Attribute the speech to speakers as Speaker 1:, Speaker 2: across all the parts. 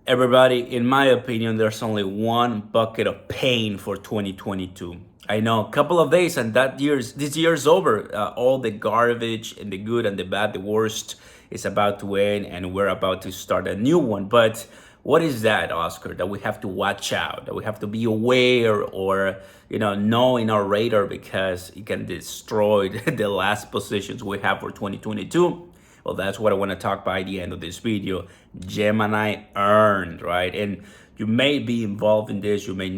Speaker 1: Everybody, in my opinion, there's only one bucket of pain for 2022. I know a couple of days and this year's over. All the garbage and the good and the bad, the worst is about to end, and we're about to start a new one. But what is that, Oscar? That we have to watch out, that we have to be aware, or know in our radar because it can destroy the last positions we have for 2022. Well, that's what I want to talk by the end of this video. Gemini Earn, right? And you may be involved in this, you may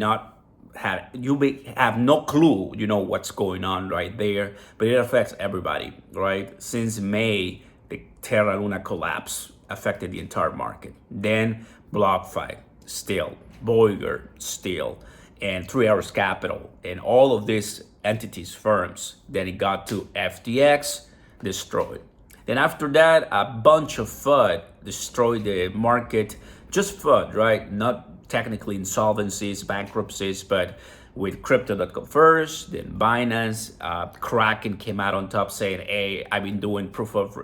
Speaker 1: have no clue, what's going on right there, but it affects everybody, right? Since May, the Terra Luna collapse affected the entire market. Then BlockFi, still, Voyager, still, and 3 Hours Capital, and all of these entities, firms. Then it got to FTX, destroyed. Then after that, a bunch of FUD destroyed the market. Just FUD, right? Not technically insolvencies, bankruptcies, but with crypto.com first, then Binance, Kraken came out on top saying, "Hey, I've been doing proof of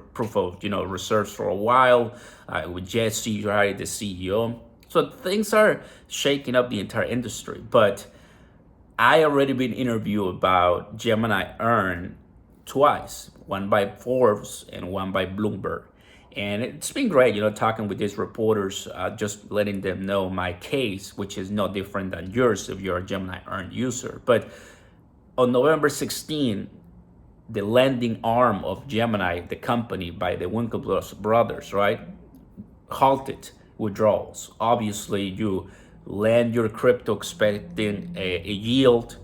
Speaker 1: reserves for a while," with Jesse, right, the CEO. So things are shaking up the entire industry. But I already been interviewed about Gemini Earn twice, one by Forbes and one by Bloomberg. And it's been great, talking with these reporters, just letting them know my case, which is no different than yours if you're a Gemini Earn user. But on November 16, the lending arm of Gemini, the company by the Winklevoss brothers, right, halted withdrawals. Obviously, you lend your crypto expecting a yield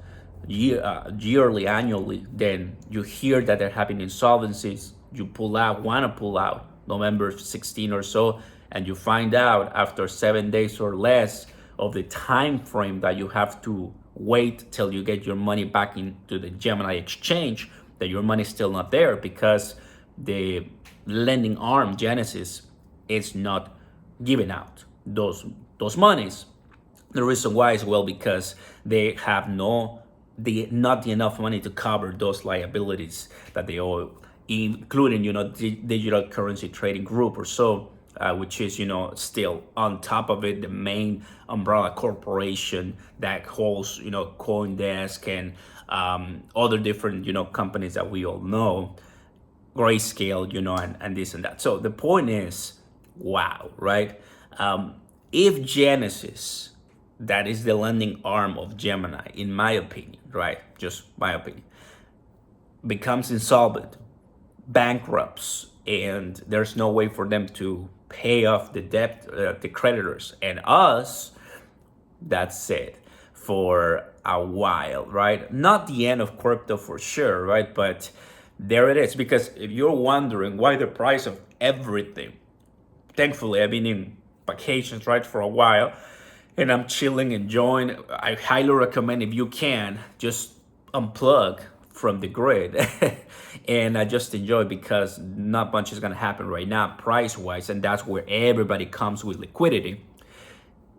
Speaker 1: yearly, annually. Then you hear that they're having insolvencies. You want to pull out November 16 or so, and you find out after 7 days or less of the time frame that you have to wait till you get your money back into the Gemini exchange, that your money's still not there because the lending arm Genesis is not giving out those monies. The reason why is, well, because they have not enough money to cover those liabilities that they owe, including Digital Currency Trading Group or so, which is still on top of it, the main umbrella corporation that holds CoinDesk and other different companies that we all know, Grayscale, and this and that. So the point is, wow, right? If Genesis, that is the lending arm of Gemini, in my opinion, right? Just my opinion, becomes insolvent, bankrupts, and there's no way for them to pay off the debt, the creditors, and us, that's it for a while, right? Not the end of crypto for sure, right? But there it is. Because if you're wondering why the price of everything, thankfully I've been in vacations, right, for a while, and I'm chilling, enjoying. I highly recommend, if you can, just unplug from the grid and I just enjoy, because not much is going to happen right now price wise, and that's where everybody comes with liquidity.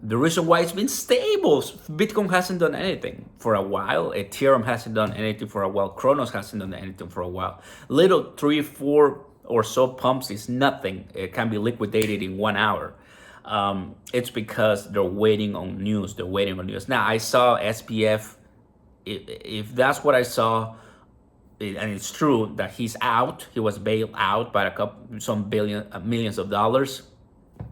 Speaker 1: The reason why it's been stable, Bitcoin hasn't done anything for a while, Ethereum hasn't done anything for a while, Kronos hasn't done anything for a while. Little 3-4 or so pumps is nothing. It can be liquidated in 1 hour. It's because they're waiting on news. Now, I saw SPF. If that's what I saw, and it's true that he's out, he was bailed out by millions of dollars.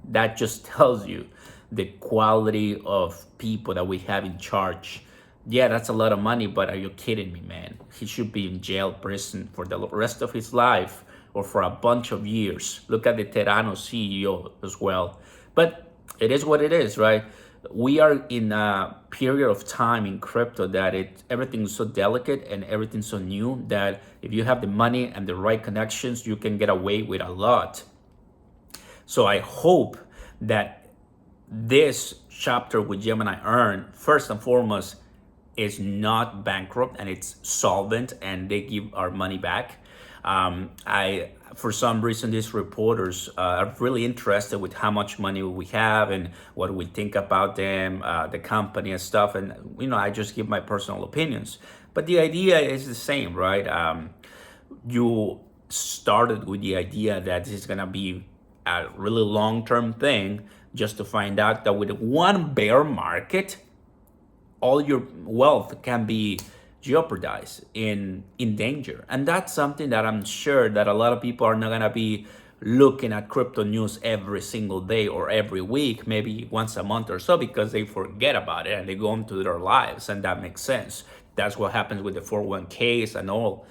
Speaker 1: That just tells you the quality of people that we have in charge. Yeah, that's a lot of money, but are you kidding me, man? He should be in jail, prison for the rest of his life, or for a bunch of years. Look at the Terrano CEO as well. But it is what it is, right? We are in a period of time in crypto that everything's so delicate and everything's so new that if you have the money and the right connections, you can get away with a lot. So I hope that this chapter with Gemini Earn, first and foremost, is not bankrupt and it's solvent and they give our money back. For some reason, these reporters are really interested with how much money we have and what we think about them, the company and stuff. And, I just give my personal opinions. But the idea is the same, right? You started with the idea that this is going to be a really long-term thing, just to find out that with one bear market, all your wealth can be jeopardized in danger. And that's something that I'm sure that a lot of people are not going to be looking at crypto news every single day or every week, maybe once a month or so, because they forget about it and they go on to their lives. And that makes sense. That's what happens with the 401ks and all.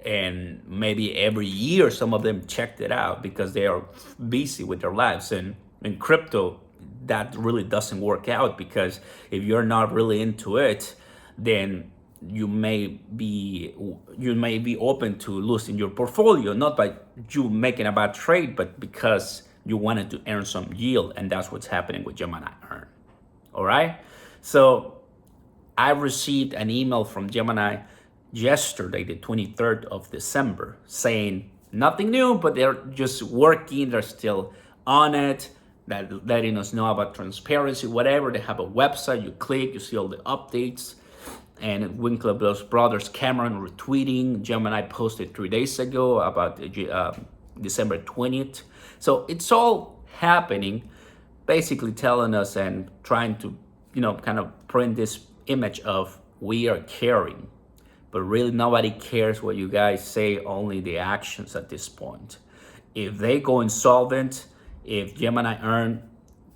Speaker 1: And maybe every year some of them checked it out because they are busy with their lives. And in crypto, that really doesn't work out, because if you're not really into it, then you may be open to losing your portfolio, not by you making a bad trade, but because you wanted to earn some yield. And that's what's happening with Gemini Earn. All right, so I received an email from Gemini yesterday, the 23rd of December, saying nothing new, but they're just working, they're still on it, that letting us know about transparency, whatever. They have a website, you click, you see all the updates. And Winklevoss Brothers Cameron retweeting. Gemini posted 3 days ago about December 20th. So it's all happening, basically telling us and trying to, kind of print this image of we are caring. But really nobody cares what you guys say, only the actions at this point. If they go insolvent, if Gemini Earn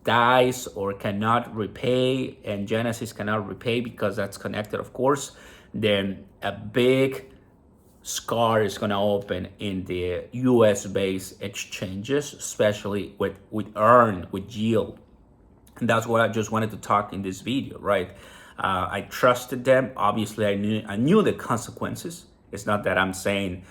Speaker 1: dies or cannot repay, and Genesis cannot repay because that's connected, of course, then a big scar is going to open in the US-based exchanges, especially with Earn, with yield. And that's what I just wanted to talk in this video, right? I trusted them. Obviously, I knew the consequences. It's not that I'm saying,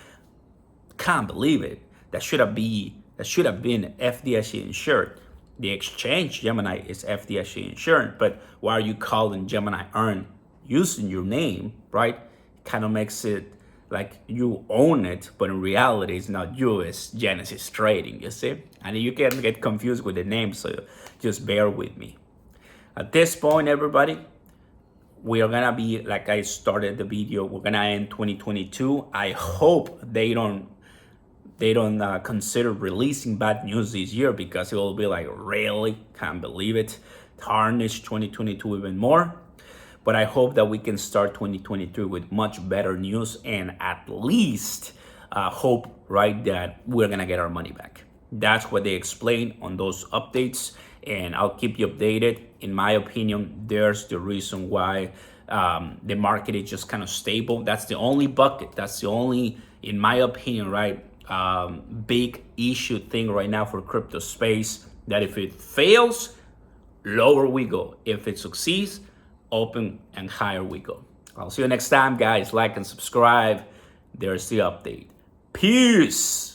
Speaker 1: can't believe it. That should have been FDIC insured. The exchange Gemini is FDIC insured, but why are you calling Gemini Earn using your name, right? Kind of makes it like you own it, but in reality, it's not you, it's Genesis Trading, you see? And you can get confused with the name, so just bear with me. At this point, everybody, we are gonna be, like I started the video, we're gonna end 2022. I hope they don't consider releasing bad news this year, because it will be like, really, can't believe it, tarnish 2022 even more. But I hope that we can start 2023 with much better news, and at least hope, right, that we're gonna get our money back. That's what they explain on those updates, and I'll keep you updated. In my opinion, there's the reason why the market is just kind of stable. That's the only bucket. That's the only, in my opinion, right, big issue thing right now for crypto space, that if it fails, lower we go. If it succeeds, open and higher we go. I'll see you next time, guys. Like and subscribe. There's the update. Peace.